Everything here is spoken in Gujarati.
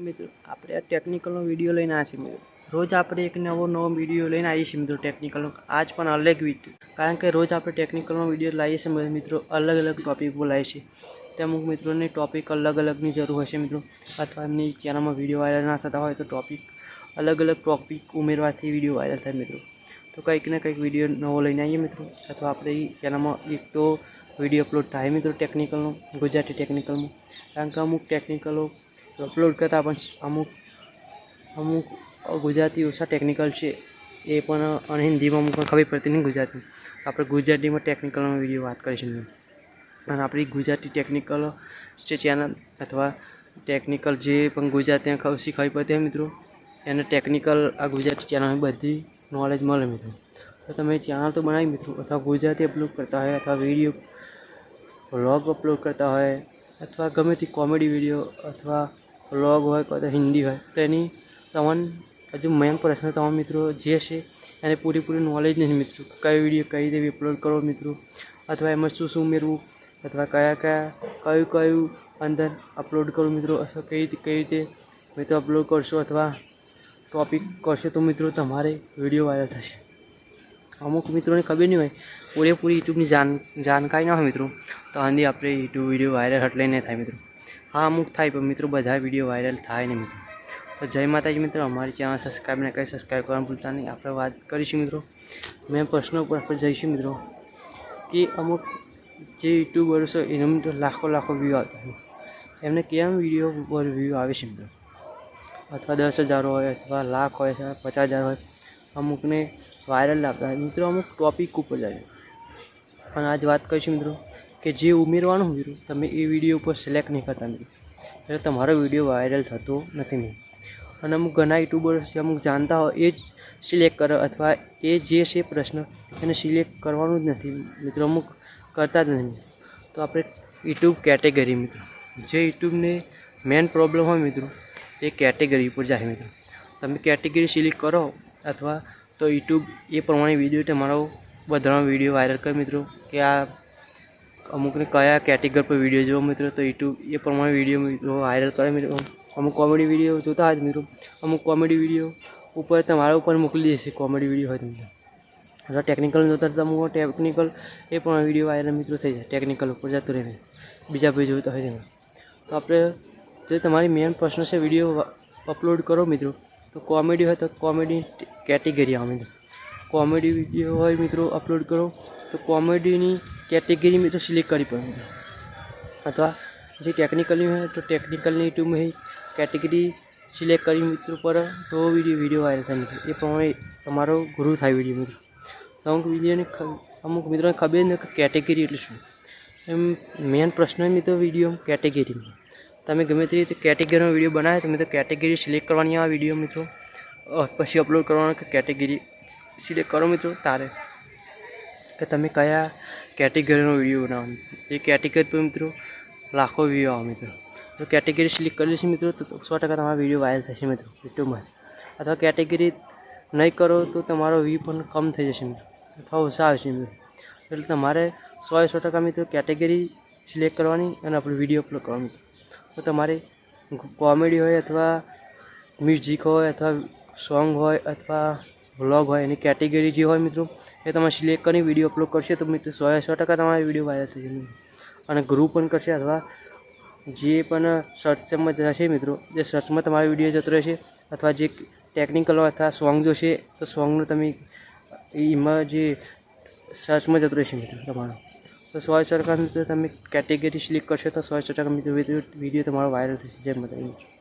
મિત્રો આપણે આ ટેકનિકલનો વિડીયો લઈને આવ્યા છીએ મિત્રો. રોજ આપણે એક નવો વિડીયો લઈને આવીએ છીએ મિત્રો ટેકનિકલનો. આજ પણ અલગ વિડીયો, કારણ કે રોજ આપણે ટેકનિકલનો વિડીયો લાવીએ છીએ મિત્રો, અલગ અલગ ટોપિક પર લાવીએ છીએ. તે અમુક મિત્રોને ટોપિક અલગ અલગની જરૂર હશે મિત્રો, અથવા એમની ચેનલમાં વિડીયો વાયરલ ના થતા હોય તો ટોપિક અલગ અલગ ટોપિક ઉમેરવાથી વિડીયો વાયરલ થાય મિત્રો. તો કંઈક ને કંઈક વિડીયો નવો લઈને આવીએ મિત્રો, અથવા આપણે ચેનલમાં એક તો વિડીયો અપલોડ થાય મિત્રો ટેકનિકલનો, ગુજરાતી ટેકનિકલમાં. કારણ કે અમુક ટેકનિકલો અપલોડ કરતાં પણ અમુક ગુજરાતી ઓછા ટેકનિકલ છે, એ પણ અને હિન્દીમાં અમુક ખબર પડતી નહીં ગુજરાતી. આપણે ગુજરાતીમાં ટેકનિકલનો વિડીયો વાત કરીશું. અને આપણી ગુજરાતી ટેકનિકલ જે ચેનલ અથવા ટેકનિકલ જે પણ ગુજરાતી ઓછી ખબર પડતી હોય મિત્રો, એને ટેકનિકલ આ ગુજરાતી ચેનલની બધી નોલેજ મળે મિત્રો. તો તમે ચેનલ તો બનાવી મિત્રો, અથવા ગુજરાતી અપલોડ કરતા હોય, અથવા વિડીયો વ્લોગ અપલોડ કરતા હોય, અથવા ગમે તે કોમેડી વિડીયો અથવા વ્લોગ હોય તો હિન્દી હોય, તો એની તમને હજુ મેન પ્રશ્ન તમારા મિત્રો જે છે એને પૂરેપૂરી નોલેજ નથી મિત્રો. કયો વિડીયો કઈ રીતે અપલોડ કરો મિત્રો, અથવા એમાં શું શું ઉમેરવું, અથવા કયું અંદર અપલોડ કરું મિત્રો, અથવા કઈ રીતે મિત્રો અપલોડ કરશો અથવા ટોપિક કરશો તો મિત્રો તમારે વિડીયો વાયરલ થશે. અમુક મિત્રોને ખબર નહીં હોય, પૂરેપૂરી યુટ્યુબની જાણકારી ના હોય મિત્રો, તો આની આપણે યુટ્યુબ વિડીયો વાયરલ એટલે નહીં થાય મિત્રો. હા, અમુક થાય પણ મિત્રો બધા વિડીયો વાયરલ થાય નહીં મિત્રો. તો જય માતાજી મિત્રો, અમારી ચેનલ સબસ્ક્રાઈબ ને કંઈ સબસ્ક્રાઈબ કરવાનું ભૂલતા નહીં. આપણે વાત કરીશું મિત્રો મેં પ્રશ્નો ઉપર આપણે જઈશું મિત્રો, કે અમુક જે યુટ્યુબરો છે એના મિત્રો લાખો વ્યૂ આવતા હોય, એમને કેમ વિડીયો ઉપર વ્યૂ આવે છે મિત્રો, અથવા 10,000 હોય, અથવા લાખ હોય, અથવા 50,000 હોય, અમુકને વાયરલ લાવતા હોય મિત્રો, અમુક ટોપિક ઉપર જાય. પણ આજ વાત કરીશું મિત્રો કે જે ઉમેરવાનું મિત્રો તમે એ વિડીયો ઉપર સિલેક્ટ નહીં કરતા મિત્રો, એટલે તમારો વિડીયો વાયરલ થતો નથી મિત્રો. અને અમુક ઘણા યુટ્યુબર્સ છે, અમુક જાણતા હોય એ જ સિલેક્ટ કરે, અથવા એ જે છે પ્રશ્ન એને સિલેક્ટ કરવાનું જ નથી મિત્રો, અમુક કરતા જ નથી. તો આપણે યુટ્યુબ કેટેગરી મિત્રો, જે યુટ્યુબને મેન પ્રોબ્લેમ હોય મિત્રો એ કેટેગરી ઉપર જાય મિત્રો. તમે કેટેગરી સિલેક્ટ કરો અથવા તો યુટ્યુબ એ પ્રમાણે વિડીયો તમારો બધાનો વિડીયો વાયરલ કરે મિત્રો, કે આ અમુકને કયા કેટેગરી પર વિડીયો જોવો મિત્રો, તો યુટ્યુબ એ પ્રમાણે વિડીયો વાયરલ કરે મિત્રો. અમુક કોમેડી વિડીયો જોતા હોય મિત્રો, અમુક કોમેડી વિડીયો ઉપર તમારા ઉપર મોકલી દેશે કોમેડી વિડીયો હોય તો મિત્રો. અથવા ટેકનિકલ જોતા તો અમુક ટેકનિકલ એ પણ વિડીયો વાયરલ મિત્રો થઈ જાય, ટેકનિકલ ઉપર જતું રહે બીજા ભાઈ જોતા હોય તેમાં. તો આપણે જે તમારી મેન પ્રશ્ન છે વિડીયો અપલોડ કરો મિત્રો, તો કોમેડી હોય તો કોમેડી કેટેગરી આવે મિત્રો. કોમેડી વિડીયો હોય મિત્રો અપલોડ કરો તો કોમેડીની કેટેગરી મિત્રો સિલેક્ટ કરવી પડે મિત્રો. અથવા જે ટેકનિકલની હોય તો ટેકનિકલની યુટ્યુબમાં કેટેગરી સિલેક્ટ કરી મિત્રો પર તો વિડીયો વાયરલ થાય મિત્રો. એ પ્રમાણે તમારો ગ્રો થાય વિડીયો મિત્રો. તો અમુક મિત્રોને ખબર નથી કે કેટેગરી એટલે શું. એમ મેન પ્રશ્ન મિત્રો વિડીયો કેટેગરી. તમે ગમે તે રીતે કેટેગરીનો વિડીયો બનાવે તો મિત્રો કેટેગરી સિલેક્ટ કરવાની આ વિડીયો મિત્રો, પછી અપલોડ કરવાનો કે કેટેગરી સિલેક્ટ કરો મિત્રો તારે કે તમે કયા કેટેગરીનો વિડીયો બનાવવાનો. એ કેટેગરી પર મિત્રો લાખો વ્યૂ આવે મિત્રો. જો કેટેગરી સિલેક્ટ કરી છે મિત્રો તો 100% તમારો વિડીયો વાયરલ થશે મિત્રો યુટ્યુબમાં. અથવા કેટેગરી નહીં કરો તો તમારો વ્યૂ પણ કમ થઈ જશે મિત્રો, અથવા ઓછા આવશે મિત્રો. એટલે તમારે 100% મિત્રો કેટેગરી સિલેક્ટ કરવાની અને આપણે વિડીયો અપલોડ કરવાનો મિત્રો. તો તમારે કોમેડી હોય, અથવા મ્યુઝિક હોય, અથવા સોંગ હોય, અથવા વ્લોગ હોય, એની કેટેગરી જે હોય મિત્રો એ તમે સિલેક્ટ કરી વિડીયો અપલોડ કરશે તો મિત્રો 100% તમારો વિડીયો વાયરલ થશે મિત્રો. અને ગ્રુપ પણ કરશે, અથવા જે પણ સર્ચમાં જશે મિત્રો, જે સર્ચમાં તમારો વિડીયો જતો રહેશે. અથવા જે ટેકનિકલ હોય અથવા સોંગ જોશે તો સોંગનું તમે એમાં જે સર્ચમાં જતો રહેશે મિત્રો તમારો. તો 100% મિત્રો તમે કેટેગરી સિલેક્ટ કરશો તો 100% મિત્રો વિડીયો તમારો વાયરલ થશે. જય માતાજી.